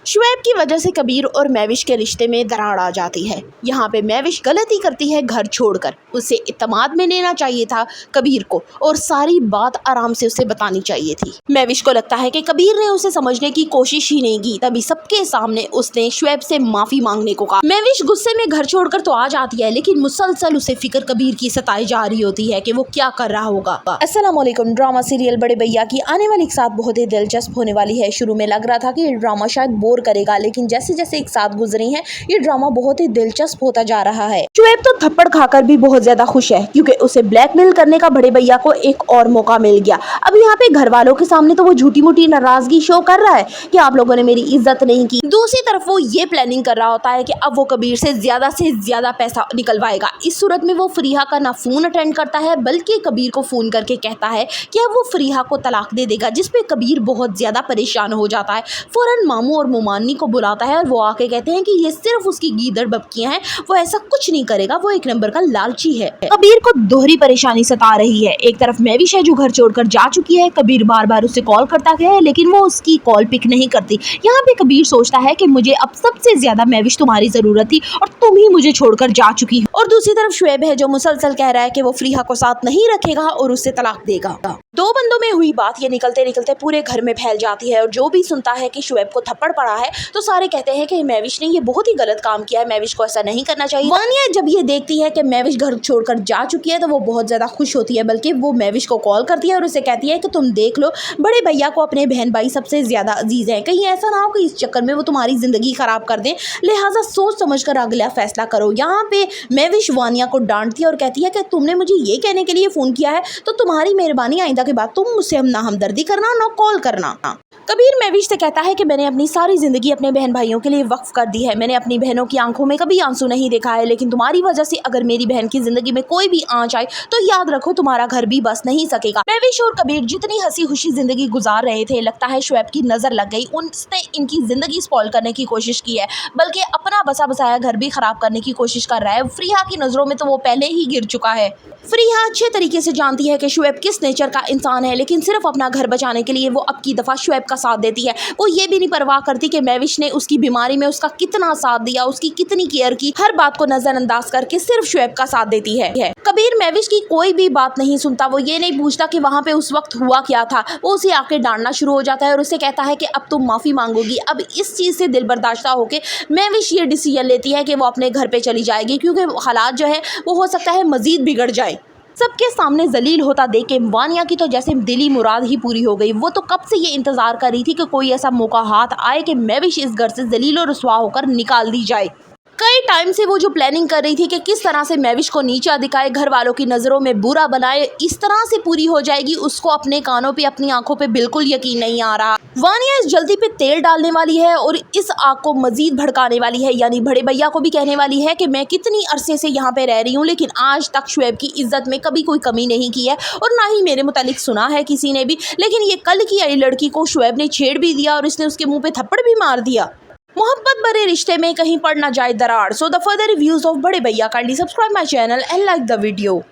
शुएब की वजह से कबीर और महविश के रिश्ते में दरार आ जाती है। यहाँ पे महविश गलती करती है घर छोड़कर। उसे इत्तेमाद में लेना चाहिए था कबीर को और सारी बात आराम से उसे बतानी चाहिए थी। महविश को लगता है कि कबीर ने उसे समझने की कोशिश ही नहीं की। तभी सबके सामने उसने शुएब से माफी मांगने को कहा। महविश गुस्से में घर छोड़कर तो आ जाती है, लेकिन मुसलसल उसे फिक्र कबीर की सताई जा रही होती है कि वो क्या कर रहा होगा। अस्सलाम वालेकुम। ड्रामा सीरियल बड़े भैया की आने वाली एक साथ बहुत ही दिलचस्प होने वाली है। शुरू में लग रहा था कि ये ड्रामा शायद बोर करेगा, लेकिन जैसे जैसे एक साथ गुजरी हैं ये ड्रामा बहुत ही दिलचस्प होता जा रहा है। शुएब तो थप्पड़ खाकर भी बहुत ज्यादा खुश है, क्योंकि उसे ब्लैकमेल करने का बड़े भैया को एक और मौका मिल गया। अब यहाँ पे घर वालों के सामने तो वो झूठी मूठी नाराजगी शो कर रहा है कि आप लोगों ने मेरी इज्जत नहीं की। दूसरी तरफ वो ये प्लानिंग कर रहा होता है कि अब वो कबीर से ज्यादा पैसा निकलवाएगा। इस सूरत में वो फरीहा का ना फोन अटेंड करता है, बल्कि कबीर को फोन करके कहता है कि अब वो फरीहा को तलाक दे देगा, जिसपे कबीर बहुत ज्यादा परेशान हो जाता है। फौरन मामू और मुमानी को बुलाता है और वो आके कहते हैं कि ये सिर्फ उसकी गीदड़ बबकियां हैं, वो ऐसा कुछ नहीं करेगा, वो एक नंबर का लालची है। कबीर को दोहरी परेशानी सता रही है। एक तरफ महविश है जो घर छोड़कर जा चुकी है। कबीर बार बार उसे कॉल करता है, लेकिन वो उसकी कॉल पिक नहीं करती। यहाँ पे कबीर सोचता है कि मुझे अब सबसे ज्यादा महविश तुम्हारी जरूरत थी और तुम ही मुझे छोड़कर जा चुकी हो। और दूसरी तरफ शुएब है जो मुसलसल कह रहा है कि वो फरीहा को साथ नहीं रखेगा और उससे तलाक देगा। दो बंदों में हुई बात ये निकलते निकलते पूरे घर में फैल जाती है और जो भी सुनता है कि शुएब को थप्पड़ पड़ा है तो सारे कहते हैं कि महविश ने ये बहुत ही गलत काम किया है, महविश को ऐसा नहीं करना चाहिए। वानिया जब ये देखती है कि महविश घर छोड़कर जा चुकी है तो वो बहुत ज्यादा खुश होती है, बल्कि वो महविश को कॉल करती है और उसे कहती है कि तुम देख लो, बड़े भैया को अपने बहन भाई सबसे ज्यादा अजीज है, कहीं ऐसा ना हो कि इस चक्कर में वो तुम्हारी जिंदगी खराब कर दें, लिहाजा सोच समझ कर अगला फैसला करो। यहाँ पे महविश वानिया को डांटती है और कहती है कि तुमने मुझे ये कहने के लिए फोन किया है तो तुम्हारी मेहरबानी आइंदा के बाद तुम मुझसे ना हमदर्दी करना ना कॉल करना। कबीर महविश से कहता है कि मैंने अपनी सारी जिंदगी अपने बहन भाइयों के लिए वक्फ कर दी है। मैंने अपनी बहनों की आंखों में कभी आंसू नहीं देखा है, लेकिन तुम्हारी वजह से अगर मेरी बहन की जिंदगी में कोई भी आंच आए तो याद रखो तुम्हारा घर भी बस नहीं सकेगा। महविश और कबीर जितनी हंसी खुशी जिंदगी गुजार रहे थे, लगता है शुएब की नजर लग गई। उसने इनकी जिंदगी स्पॉइल करने की कोशिश की है, बल्कि अपना बसा बसाया घर भी खराब करने की कोशिश कर रहा है। फरीहा की नजरों में तो वो पहले ही गिर चुका है। फरीहा अच्छे तरीके से जानती है कि शुएब किस नेचर का इंसान है, लेकिन सिर्फ अपना घर बचाने के लिए वो अब की दफा शुएब का साथ देती है। वो ये भी नहीं परवाह करती कि महविश ने उसकी बीमारी में उसका कितना साथ दिया, उसकी कितनी केयर की। हर बात को नजरअंदाज करके सिर्फ शुएब का साथ देती है। कबीर महविश की कोई भी बात नहीं सुनता। वो ये नहीं पूछता कि वहाँ पे उस वक्त हुआ क्या था। वो उसे आके डांटना शुरू हो जाता है और उसे कहता है कि अब तुम माफी मांगोगी। अब इस चीज से दिल बर्दाश्ता होके महविश ये डिसीजन लेती है कि वो अपने घर पे चली जाएगी, क्योंकि हालात जो है वो हो सकता है मजीद बिगड़ जाए। सबके सामने जलील होता देख के वानिया की तो जैसे दिली मुराद ही पूरी हो गई। वो तो कब से ये इंतजार कर रही थी कि कोई ऐसा मौका हाथ आए कि महविश इस घर से जलील और रुसवा होकर निकाल दी जाए। कई टाइम से वो जो प्लानिंग कर रही थी कि किस तरह से महविश को नीचा दिखाए, घर वालों की नज़रों में बुरा बनाए, इस तरह से पूरी हो जाएगी। उसको अपने कानों पे अपनी आंखों पे बिल्कुल यकीन नहीं आ रहा। वानिया इस जल्दी पे तेल डालने वाली है और इस आग को मजीद भड़काने वाली है, यानी बड़े भैया को भी कहने वाली है कि मैं कितनी अरसे से यहाँ पे रह रही हूँ, लेकिन आज तक शुएब की इज्जत में कभी कोई कमी नहीं की है और ना ही मेरे मुतालिक सुना है किसी ने भी। लेकिन ये कल की आई लड़की को शुएब ने छेड़ भी दिया और इसने उसके मुँह पे थप्पड़ भी मार दिया। मोहब्बत भरे रिश्ते में कहीं पड़ ना जाए दरार। So the further reviews of बड़े भैया, kindly subscribe my channel and like the video.